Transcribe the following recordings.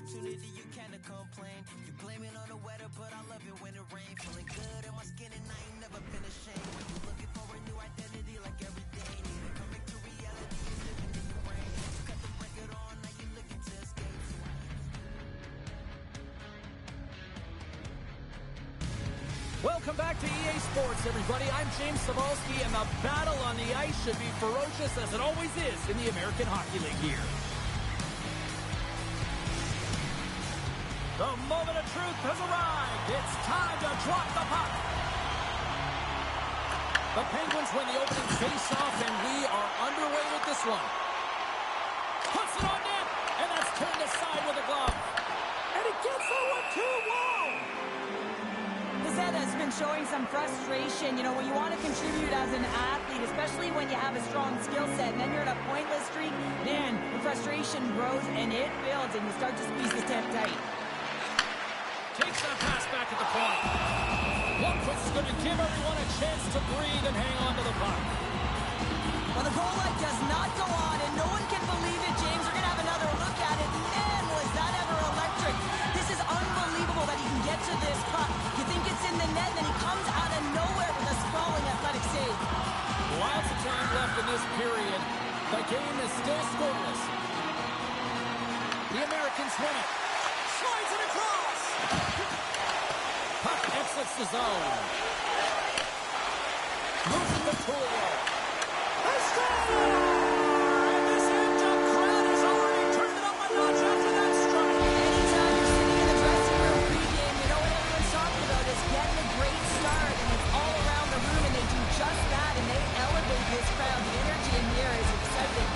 opportunity, you can't complain. You blame it on the weather, but I love it when it rains. Feeling good in my skin and I ain't never been ashamed. When you looking for a new identity like every day. Need to come back to reality, you living in the rain. You cut the record on, now you looking to escape. Welcome back to EA Sports, everybody. I'm James Cebulski, and the battle on the ice should be ferocious as it always is in the American Hockey League here. The moment of truth has arrived. It's time to drop the puck. The Penguins win the opening face-off, and we are underway with this one. Puts it on net, and that's turned aside with a glove. And it gets a 1-2. Wow! Zed has been showing some frustration. You know, when you want to contribute as an athlete, especially when you have a strong skill set, and then you're in a pointless streak, man, the frustration grows and it builds, and you start to squeeze the tent tight. Takes that pass back at the point. One push is going to give everyone a chance to breathe and hang on to the puck. Well, the goal light does not go on, and no one can believe it, James. We're going to have another look at it. Man, was that ever electric. This is unbelievable that he can get to this puck. You think it's in the net, then he comes out of nowhere with a sprawling athletic save. Lots of time left in this period. The game is still scoreless. The Americans win it. Slides it across. Puck exits the zone. Moves it to Tulio. They score! And this amped-up crowd has already turned it up a notch after that strike. Anytime you're sitting in the dressing room pregame, you know what everyone's talking about is getting a great start, and it's all around the room, and they do just that, and they elevate this crowd. The energy in the air is exciting.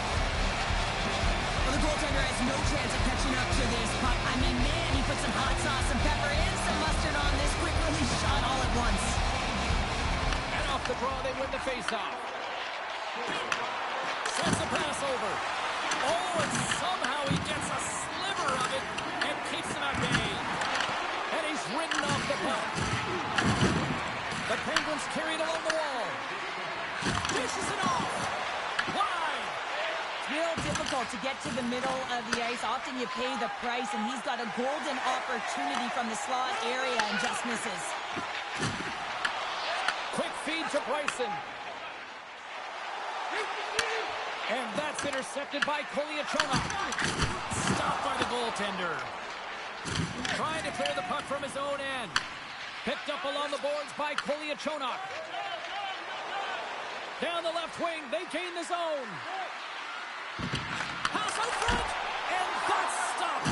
Well, the goaltender has no chance of catching up to this puck. I mean, man, he put some hot sauce, some pepper, and some mustard on this quick release shot all at once. And off the draw, they win the faceoff. Sends the pass over. Oh, and somehow he gets a sliver of it and keeps him at bay. And he's ridden off the puck. The Penguins carry it along the wall. Dishes it off. Wide. Real difficult to get to the middle of the ice. Often you pay the price, and he's got a golden opportunity from the slot area and just misses. Quick feed to Bryson. And that's intercepted by Kolyachonok. Stopped by the goaltender. Trying to clear the puck from his own end. Picked up along the boards by Kolyachonok. Down the left wing, they gain the zone. Pass out front, and that's stopped.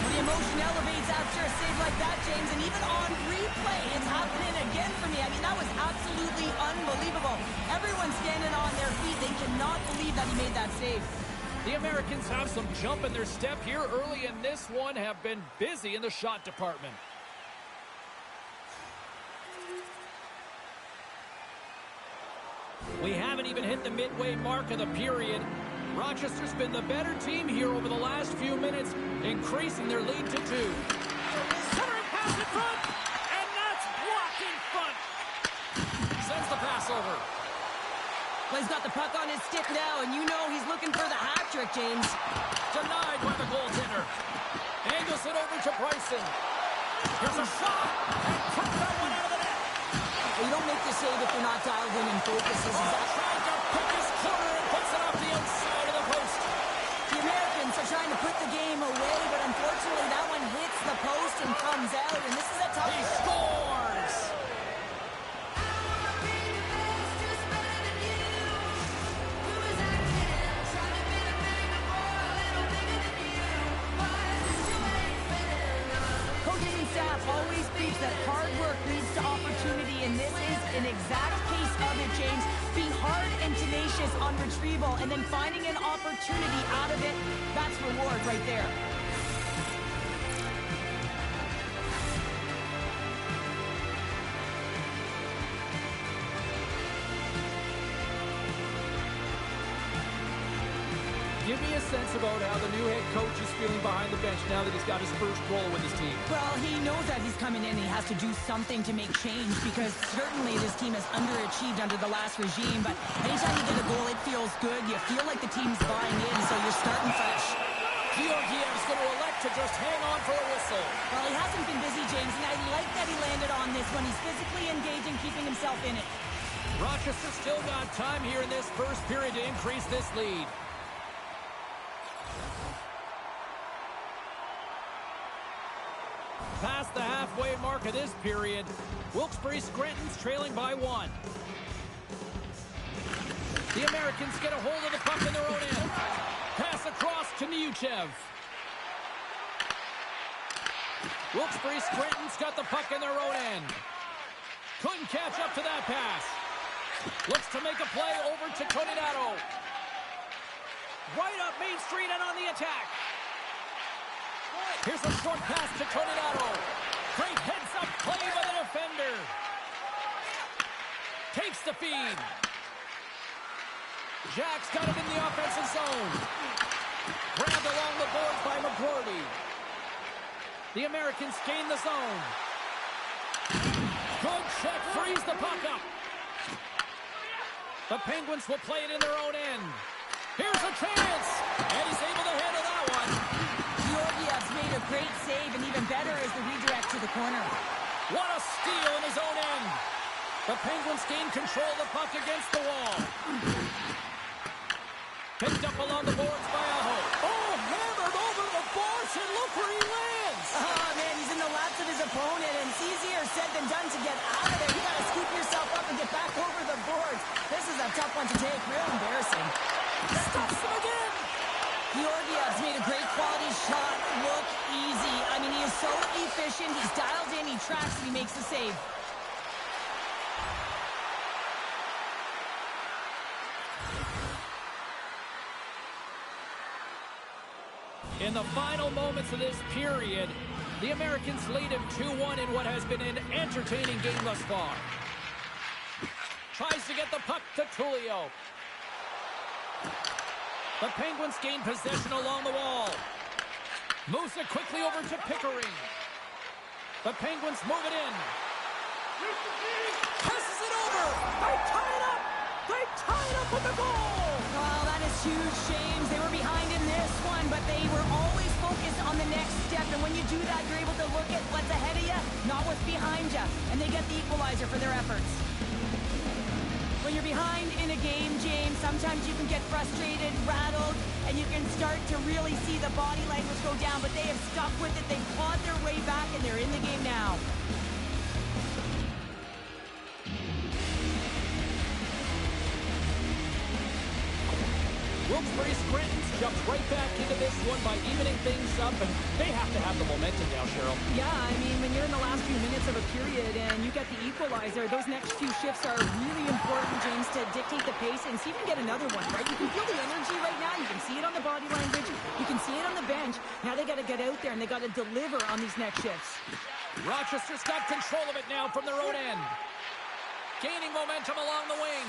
Well, the emotion elevates after a save like that, James, and even on replay, it's happening again for me. I mean, that was absolutely unbelievable. Everyone's standing on their feet. They cannot believe that he made that save. The Americans have some jump in their step here early in this one, have been busy in the shot department. We haven't even hit the midway mark of the period. Rochester's been the better team here over the last few minutes, increasing their lead to 2. Centering pass in front, and that's blocked in front. Sends the pass over. Well, he's got the puck on his stick now, and you know he's looking for the hat trick, James. Denied by the goaltender. Angles it over to Bryson. Here's a shot, and took that one out of the net. Well, you don't make the save if you're not dialed in and focused. Trying to pick his corner and puts it off the outside of the post. The Americans are trying to put the game away, but unfortunately that one hits the post and comes out, and this is a tough... He scores! Coaches and staff always preach that hard work leads to opportunity, and this is an exact case of it, James. Being hard and tenacious on retrieval and then finding an opportunity out of it, that's reward right there. Give me a sense about how the new head coach is feeling behind the bench now that he's got his first role with his team. Well, he knows that he's coming in and he has to do something to make change because certainly this team has underachieved under the last regime, but anytime you get a goal, it feels good. You feel like the team's buying in, so you're starting fresh. Georgiev's going to elect to just hang on for a whistle. Well, he hasn't been busy, James, and I like that he landed on this one. He's physically engaging, keeping himself in it. Rochester still got time here in this first period to increase this lead. Past the halfway mark of this period, Wilkes-Barre Scranton's trailing by 1. The Americans get a hold of the puck in their own end. Pass across to Niuchev. Wilkes-Barre Scranton's got the puck in their own end. Couldn't catch up to that pass. Looks to make a play over to Toninato. Right up Main Street and on the attack. Here's a short pass to Toninato. Great heads-up play by the defender. Takes the feed. Jack's got it in the offensive zone. Grabbed along the boards by McGroarty. The Americans gain the zone. Good check, frees the puck up. The Penguins will play it in their own end. Here's a chance, and he's able to handle that one. Georgiev's made a great save, and even better is the redirect to the corner. What a steal in his own end. The Penguins gain control of the puck against the wall. Picked up along the boards by Aho. Oh, hammered over the boards, and look where he lands. Oh, man, he's in the laps of his opponent, and it's easier said than done to get out of there. You got to scoop yourself up and get back over the boards. This is a tough one to take. Real embarrassing. Stops him again. Georgiev's made a great quality shot look easy. I mean, he is so efficient. He's dialed in, he tracks, and he makes the save. In the final moments of this period, the Americans lead him 2-1 in what has been an entertaining game thus far. Tries to get the puck to Tullio. The Penguins gain possession along the wall. Moves it quickly over to Pickering. The Penguins move it in. Passes it over. They tie it up. They tie it up with the goal. Oh, that is huge, James. They were behind in this one, but they were always focused on the next step. And when you do that, you're able to look at what's ahead of you, not what's behind you. And they get the equalizer for their efforts. When you're behind in a game, James, sometimes you can get frustrated, rattled, and you can start to really see the body language go down, but they have stuck with it. They've clawed their way back, and they're in the game now. Wilkes-Barre Scranton's jumped right back into this one by evening things up, and they have to have the momentum now, Cheryl. Yeah, I mean, when you're in the last few minutes of a period and you get the equalizer, those next few shifts are really important, James, to dictate the pace and see if you can get another one, right? You can feel the energy right now. You can see it on the body language. You can see it on the bench. Now they got to get out there and they got to deliver on these next shifts. Rochester's got control of it now from their own end. Gaining momentum along the wing.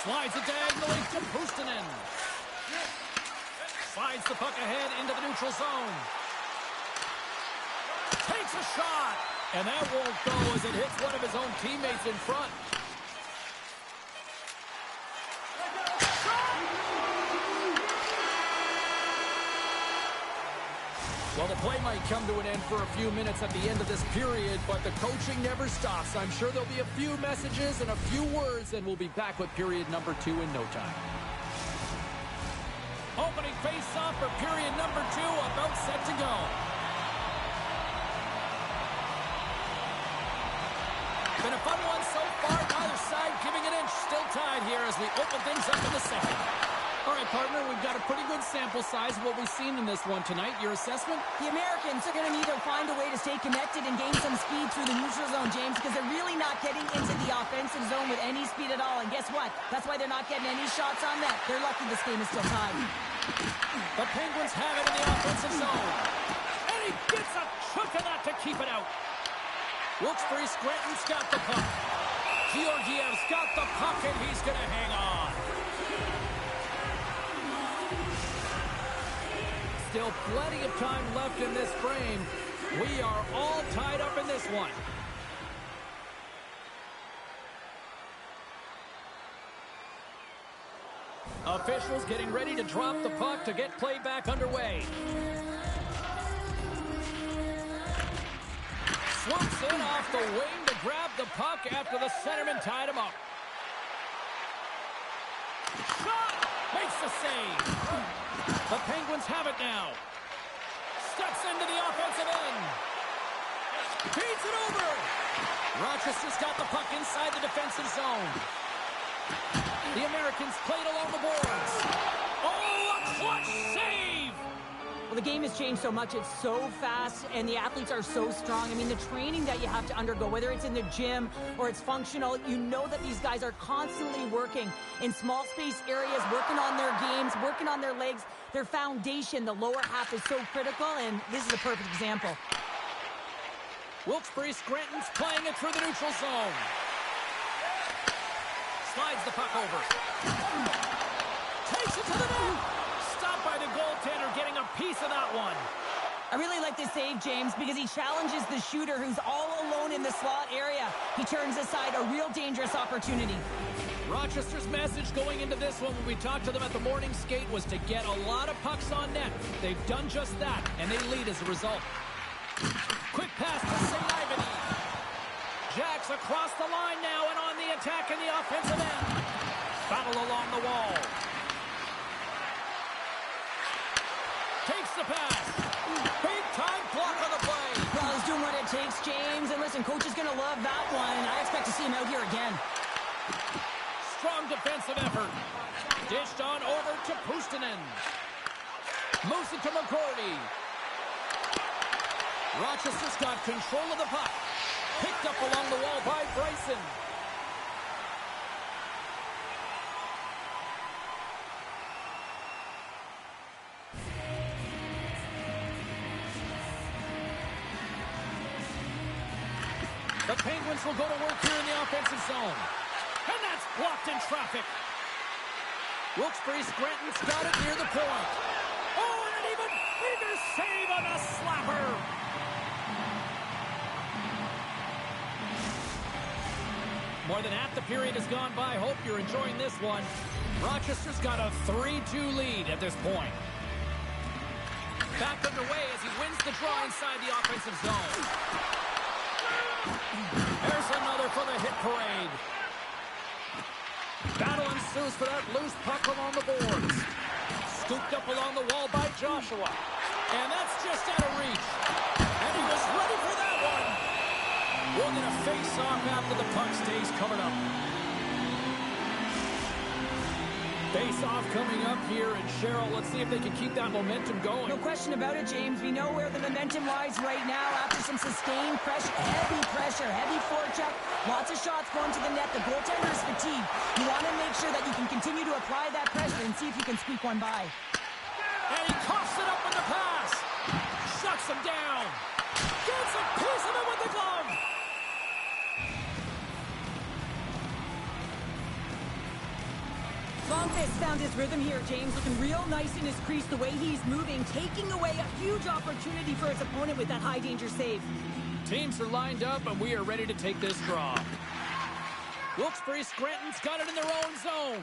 Slides it diagonally to Puustinen. Slides the puck ahead into the neutral zone. Takes a shot. And that won't go as it hits one of his own teammates in front. Well, the play might come to an end for a few minutes at the end of this period, but the coaching never stops. I'm sure there'll be a few messages and a few words, and we'll be back with period number 2 in no time. Opening face-off for period number 2, about set to go. Been a fun one so far. Neither side giving an inch. Still tied here as we open things up in the second. All right, partner, we've got a pretty good sample size of what we've seen in this one tonight. Your assessment? The Americans are going to need to find a way to stay connected and gain some speed through the neutral zone, James, because they're really not getting into the offensive zone with any speed at all. And guess what? That's why they're not getting any shots on net. They're lucky this game is still tied. The Penguins have it in the offensive zone. And he gets a chunk of that to keep it out. Wilkes-Barre Scranton's got the puck. Georgiev's got the puck, and he's going to hang on. Still plenty of time left in this frame. We are all tied up in this one. Officials getting ready to drop the puck to get play back underway. Swoops in off the wing to grab the puck after the centerman tied him up. Shot! Makes the save. The Penguins have it now. Steps into the offensive end. Feeds it over. Rochester's got the puck inside the defensive zone. The Americans played along the boards. Oh, a clutch save! Well, the game has changed so much. It's so fast, and the athletes are so strong. I mean, the training that you have to undergo, whether it's in the gym or it's functional, you know that these guys are constantly working in small space areas, working on their games, working on their legs. Their foundation, the lower half, is so critical, and this is a perfect example. Wilkes-Barre Scranton's playing it through the neutral zone. Slides the puck over. Takes it to the net. Stopped by the goaltender, getting a piece of that one. I really like this save, James, because he challenges the shooter who's all alone in the slot area. He turns aside a real dangerous opportunity. Rochester's message going into this one when we talked to them at the morning skate was to get a lot of pucks on net. They've done just that, and they lead as a result. Quick pass to St. Ivany. Jacks across the line now and on the attack in the offensive end. Battle along the wall. Takes the pass. Big time block on the play. Well, he's doing what it takes, James. And listen, coach is going to love that one. I expect to see him out here again. Strong defensive effort. Dished on over to Puustinen. Moves it to McCordy. Rochester's got control of the puck. Picked up along the wall by Bryson. The Penguins will go to work here in the offensive zone. And that's blocked in traffic. Wilkes-Barre Scranton's got it near the point. Oh, and an even bigger save on a slapper. More than half the period has gone by. Hope you're enjoying this one. Rochester's got a 3-2 lead at this point. Back underway as he wins the draw inside the offensive zone. There's another for the hit parade. Battle ensues for that loose puck along the boards. Scooped up along the wall by Joshua. And that's just out of reach. And he was ready for that one. We're going to face off after the puck stays covered up. Face off coming up here, and Cheryl, let's see if they can keep that momentum going. No question about it, James. We know where the momentum lies right now after some sustained pressure, heavy forecheck, lots of shots going to the net. The goaltender is fatigued. You want to make sure that you can continue to apply that pressure and see if you can squeak one by. And he coughs it up with the pass. Shuts him down. Gets a piece of it with the glove. Longfist found his rhythm here, James, looking real nice in his crease, the way he's moving, taking away a huge opportunity for his opponent with that high-danger save. Teams are lined up, and we are ready to take this draw. Wilkes-Barre Scranton's got it in their own zone.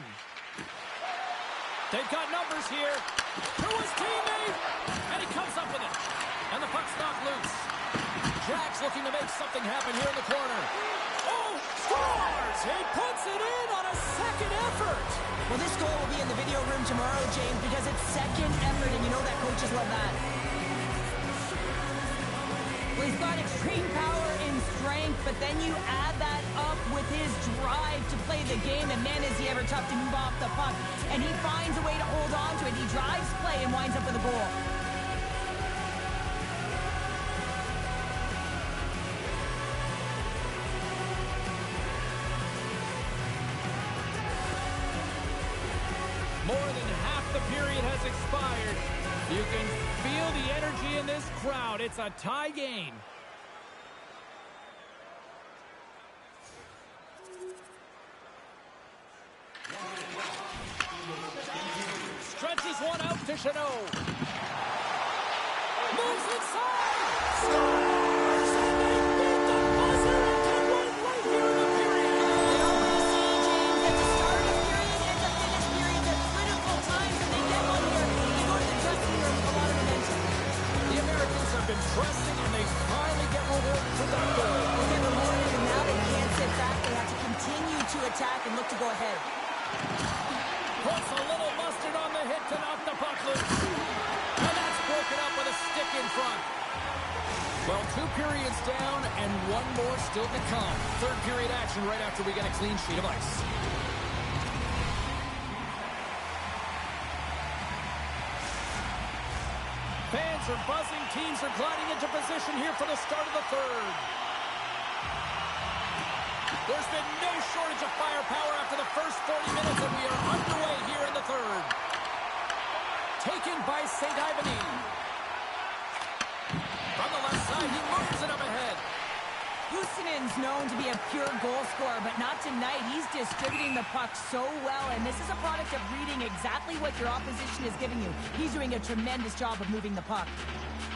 They've got numbers here. To his teammate, and he comes up with it. And the puck's knocked loose. Jack's looking to make something happen here in the corner. Oh, scores! He puts it in on a second effort. Well, this goal will be in the video room tomorrow, James, because it's second effort, and you know that coaches love that. Well, he's got extreme power and strength, but then you add that up with his drive to play the game, and man, is he ever tough to move off the puck. And he finds a way to hold on to it. He drives play and winds up with a goal. More than half the period has expired. You can feel the energy in this crowd. It's a tie game. Stretches one out to Chanot. inside! Scores! And they beat the buzzer and can win right here in the period! You know, we see, James, at the start of period and the finish period at critical times, and they get one here. They go to the dressing room with a lot of momentum. The Americans have been pressing, and they finally get rewarded for that goal. They get rewarded, and now they can't sit back. They have to continue to attack and look to go ahead. Puts a little mustard on the hit to knock the puck loose. And that's broken up with a stick in front. Well, 2 periods down and 1 more still to come. Third period action right after we get a clean sheet of ice. Fans are buzzing. Teams are gliding into position here for the start of the third. There's been no shortage of firepower after the first 40 minutes, and we are underway here in the third. Taken by St. Ivany. From the left side, he moves it up ahead. Hussinen's known to be a pure goal scorer, but not tonight. He's distributing the puck so well, and this is a product of reading exactly what your opposition is giving you. He's doing a tremendous job of moving the puck.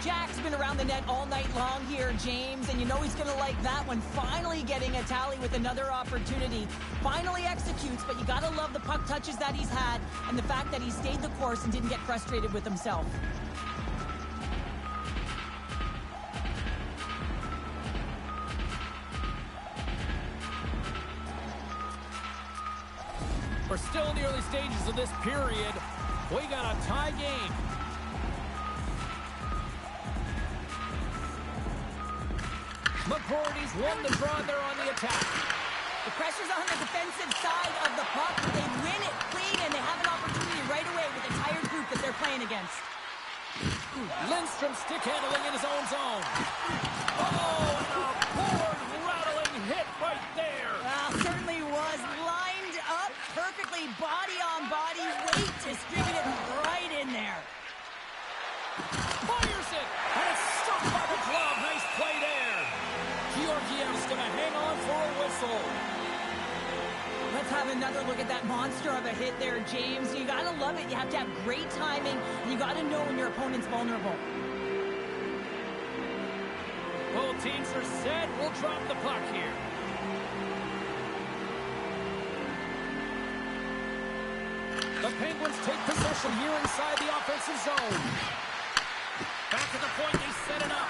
Jack's been around the net all night long here, James, and you know he's going to like that one. Finally getting a tally with another opportunity. Finally executes, but you got to love the puck touches that he's had and the fact that he stayed the course and didn't get frustrated with himself. We're still in the early stages of this period. We got a tie game. McGroarty's won the draw there on the attack. The pressure's on the defensive side of the puck. They win it clean, and they have an opportunity right away with the tired group that they're playing against. Lindstrom stick handling in his own zone. Oh, and a board-rattling hit right there. Well, certainly was lined up perfectly, body on body, weight distributed right in there. Fires it, and it's struck by the glove. Nice play there. Georgiev's going to hang on for a whistle. Let's have another look at that monster of a hit there, James. You got to love it. You have to have great timing, and you got to know when your opponent's vulnerable. Both teams are set. We'll drop the puck here. The Penguins take possession here inside the offensive zone. Back to the point, they set it up.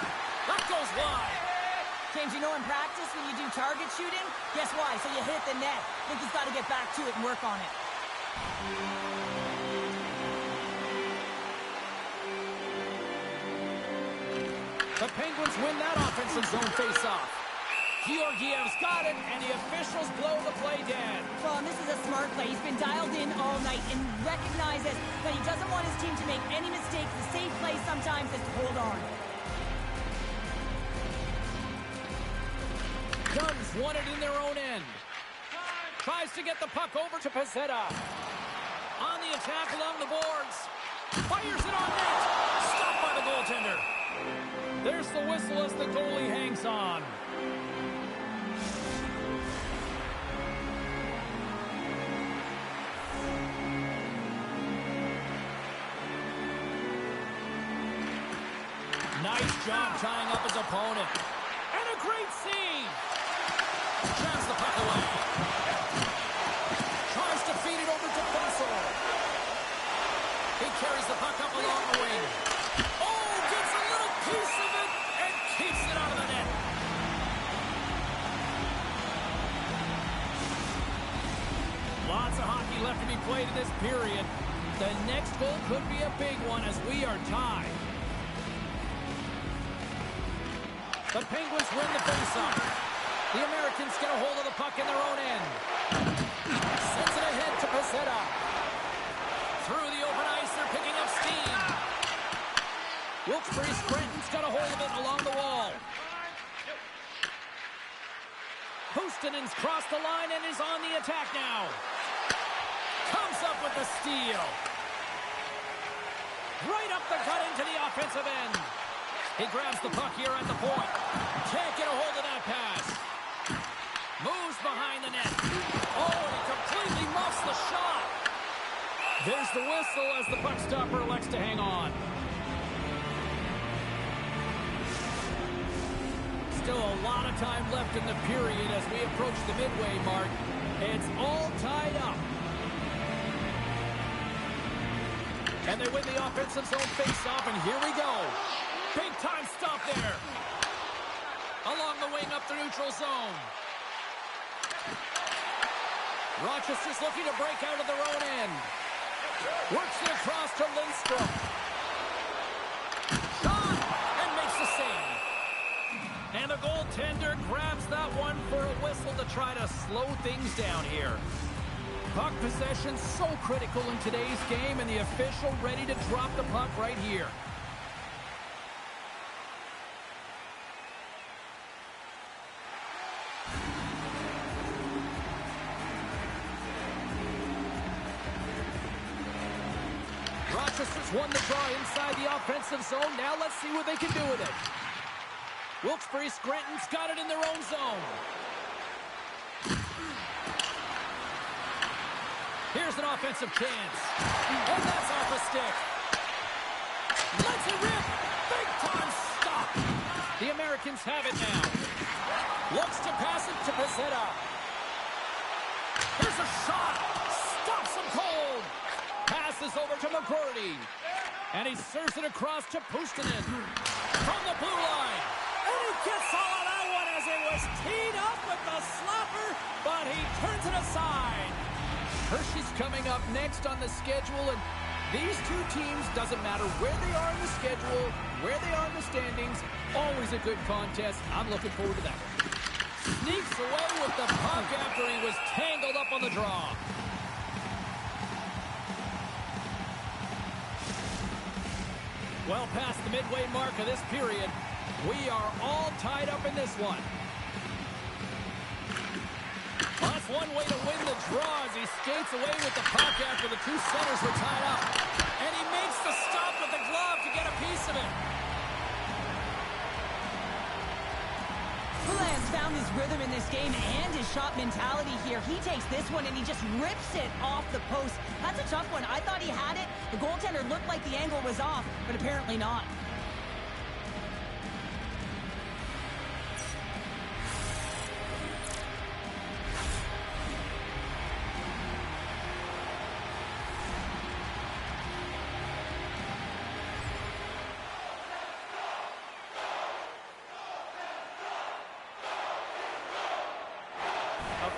That goes wide. James, you know in practice when you do target shooting, guess why? So you hit the net. I think he's got to get back to it and work on it. The Penguins win that offensive zone face-off. Georgiev's got it, and the officials blow the play dead. Well, and this is a smart play. He's been dialed in all night and recognizes that he doesn't want his team to make any mistakes. The safe play sometimes is to hold on. Guns won it in their own end. Tries to get the puck over to Pezzetta. On the attack along the boards. Fires it on net. Stopped by the goaltender. There's the whistle as the goalie hangs on. Nice job tying up his opponent. And a great save. Jams the puck away. Tries to feed it over to Bassel. He carries the puck up along the wing. Oh, gets a little piece of it and keeps it out of the net. Lots of hockey left to be played in this period. The next goal could be a big one as we are tied. The Penguins win the faceoff. The Americans get a hold of the puck in their own end. Sends it ahead to Pezzetta. Through the open ice, they're picking up steam. Wilkes-Barre Scranton's got a hold of it along the wall. Hustinen's crossed the line and is on the attack now. Comes up with the steal. Right up the gut into the offensive end. He grabs the puck here at the point. Can't get a hold of that pass. Moves behind the net. Oh, and he completely muffs the shot. There's the whistle as the puck stopper elects to hang on. Still a lot of time left in the period as we approach the midway mark. It's all tied up. And they win the offensive zone faceoff, and here we go. Big time stop there. Along the wing up the neutral zone. Rochester's looking to break out of their own end. Works it across to Lindstrom. Shot! And makes the save. And the goaltender grabs that one for a whistle to try to slow things down here. Puck possession so critical in today's game, and the official ready to drop the puck right here. Rochester's won the draw inside the offensive zone. Now let's see what they can do with it. Wilkes-Barre Scranton's got it in their own zone. Here's an offensive chance. And that's off a stick. Let's it rip. Big time stop. The Americans have it now. Looks to pass it to Pezzetta. Here's a shot. Stops him cold. Passes over to McCurdy. And he serves it across to Puustinen. From the blue line. And he gets all of that one as it was teed up with the slapper, but he turns it aside. Hershey's coming up next on the schedule, and these two teams, doesn't matter where they are in the schedule, where they are in the standings, always a good contest. I'm looking forward to that one. Sneaks away with the puck after he was tangled up on the draw. Well past the midway mark of this period, we are all tied up in this one. Well, that's one way to win the draw as he skates away with the puck after the two centers were tied up. And he makes the stop with the glove to get a piece of it. Poulin's found his rhythm in this game and his shot mentality here. He takes this one and he just rips it off the post. That's a tough one. I thought he had it. The goaltender looked like the angle was off, but apparently not.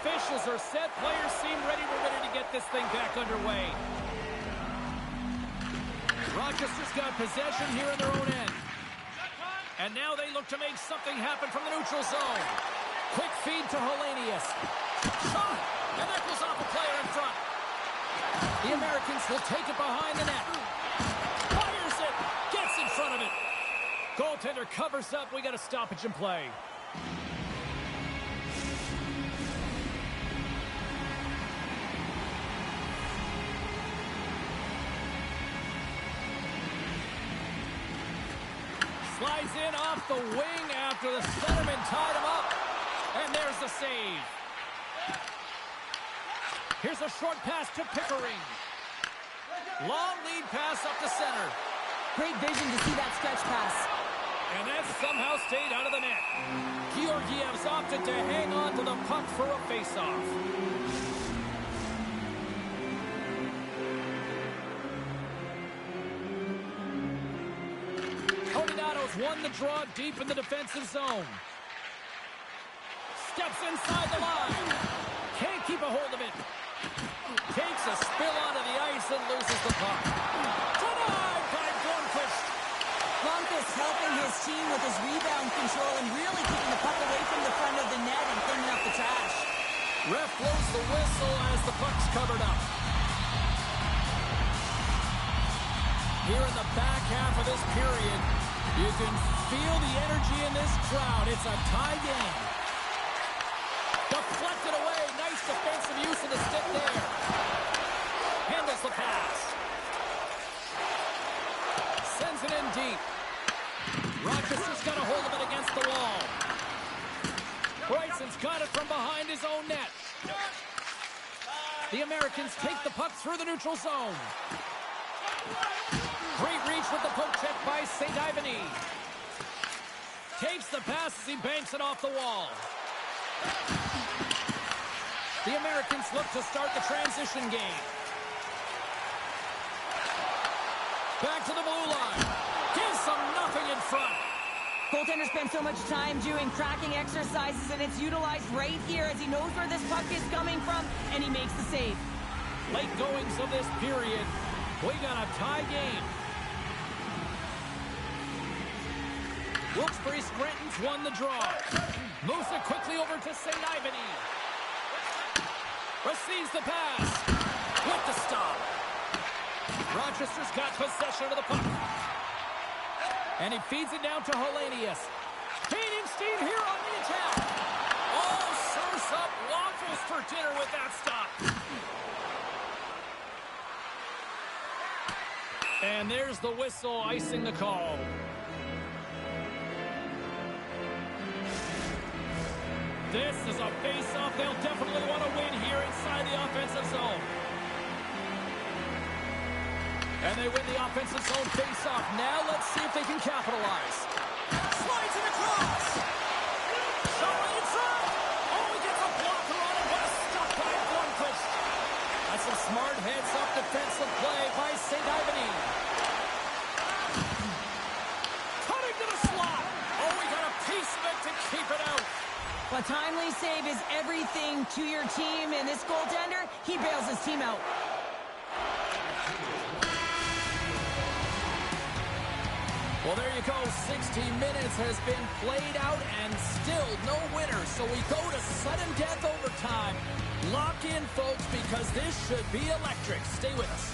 Officials are set. Players seem ready. We're ready to get this thing back underway. Rochester's got possession here in their own end. And now they look to make something happen from the neutral zone. Quick feed to Hellenius. Shot! And that goes off a player in front. The Americans will take it behind the net. Fires it. Gets in front of it. Goaltender covers up. We got a stoppage in play. Slides in off the wing after the centerman tied him up. And there's the save. Here's a short pass to Pickering. Long lead pass up the center. Great vision to see that stretch pass. And that somehow stayed out of the net. Georgiev's opted to hang on to the puck for a faceoff. Won the draw deep in the defensive zone. Steps inside the line. Can't keep a hold of it. Takes a spill onto the ice and loses the puck. Denied by Blomqvist. Blomqvist helping his team with his rebound control and really keeping the puck away from the front of the net and cleaning up the trash. Ref blows the whistle as the puck's covered up. Here in the back half of this period, you can feel the energy in this crowd. It's a tie game. Deflected away. Nice defensive use of the stick there. Handles the pass. Sends it in deep. Rochester's got a hold of it against the wall. Bryson's got it from behind his own net. The Americans take the puck through the neutral zone. Great reach with the poke check by St. Ivany. Escapes the pass as he banks it off the wall. The Americans look to start the transition game. Back to the blue line. Gives them nothing in front. Goaltender spends so much time doing tracking exercises, and it's utilized right here as he knows where this puck is coming from, and he makes the save. Late goings of this period. We got a tie game. Wilkes-Barre Scranton's won the draw. Moves it quickly over to St. Ivany. Receives the pass. With the stop. Rochester's got possession of the puck. And he feeds it down to Hellenius. Cadenstein here on the attack. Oh, serves up waffles for dinner with that stop. And there's the whistle icing the call. This is a face-off they'll definitely want to win here inside the offensive zone. And they win the offensive zone face-off. Now let's see if they can capitalize. Slides it across. Shot right inside. Oh, he gets a blocker on it. What a stop by Blomqvist. That's a smart heads-up defensive play by St. Ivany. Cutting to the slot. Oh, he got a piece of it to keep it out. A timely save is everything to your team, and this goaltender, he bails his team out. Well, there you go. 60 minutes has been played out and still no winner. So we go to sudden death overtime. Lock in, folks, because this should be electric. Stay with us.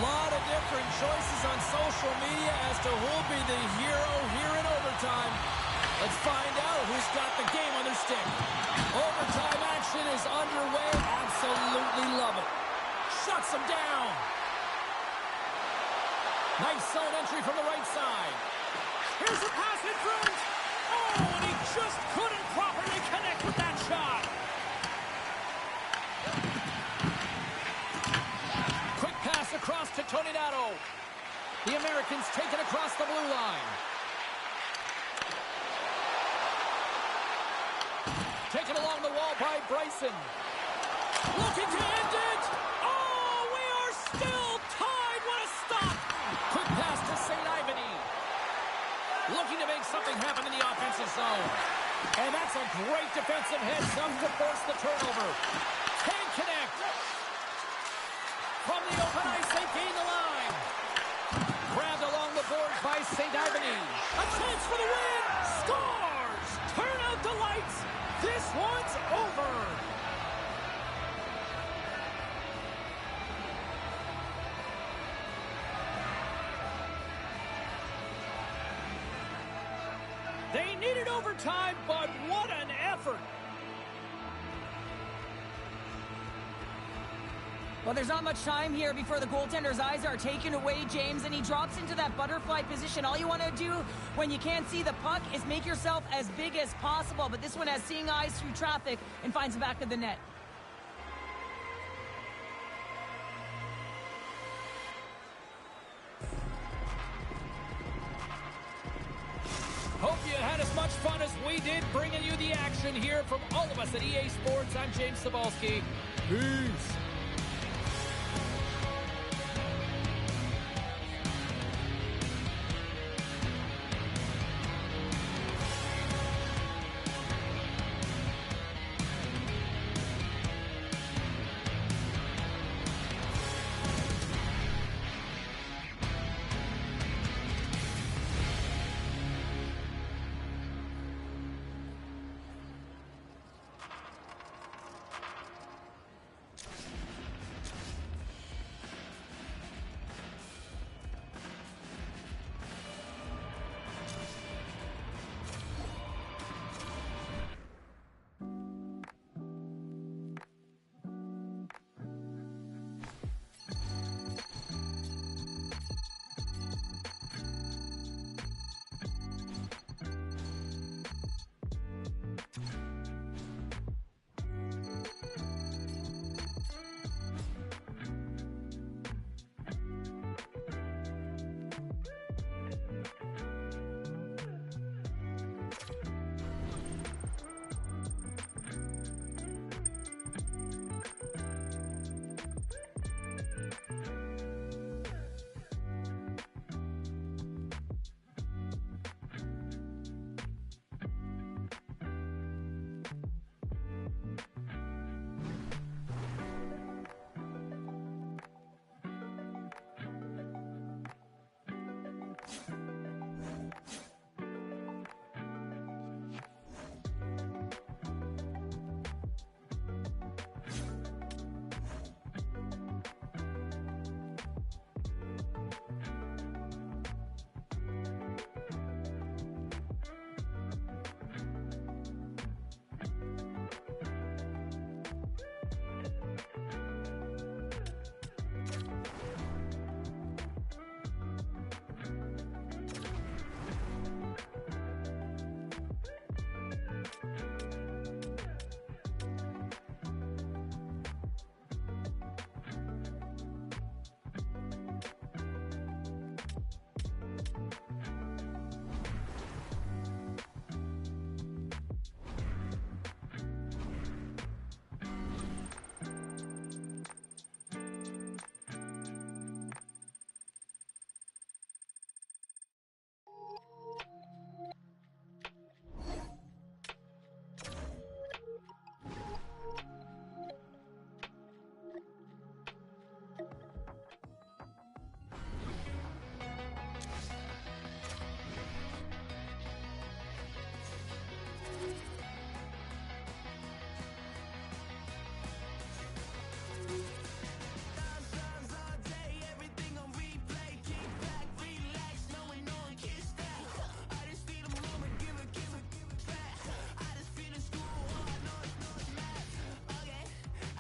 Lot of different choices on social media as to who'll be the hero here in overtime. Let's find out who's got the game on their stick. Overtime action is underway. Absolutely love it. Shuts them down. Nice zone entry from the right side. Here's a pass in front. Oh, and he just couldn't properly connect with that shot. Across to Tony Nato. The Americans take it across the blue line. Taken along the wall by Bryson. Looking to end it. Oh, we are still tied. What a stop. Quick pass to St. Ivany. Looking to make something happen in the offensive zone. And that's a great defensive heads-up to force the turnover. Can't connect. From the open ice, they gain the line. Grabbed along the boards by St. Ivany. A chance for the win. Scores! Turn out the lights. This one's over. They needed overtime, but what an effort. Well, there's not much time here before the goaltender's eyes are taken away, James, and he drops into that butterfly position. All you want to do when you can't see the puck is make yourself as big as possible, but this one has seeing eyes through traffic and finds the back of the net. Hope you had as much fun as we did bringing you the action here from all of us at EA Sports. I'm James Cebulski. Peace.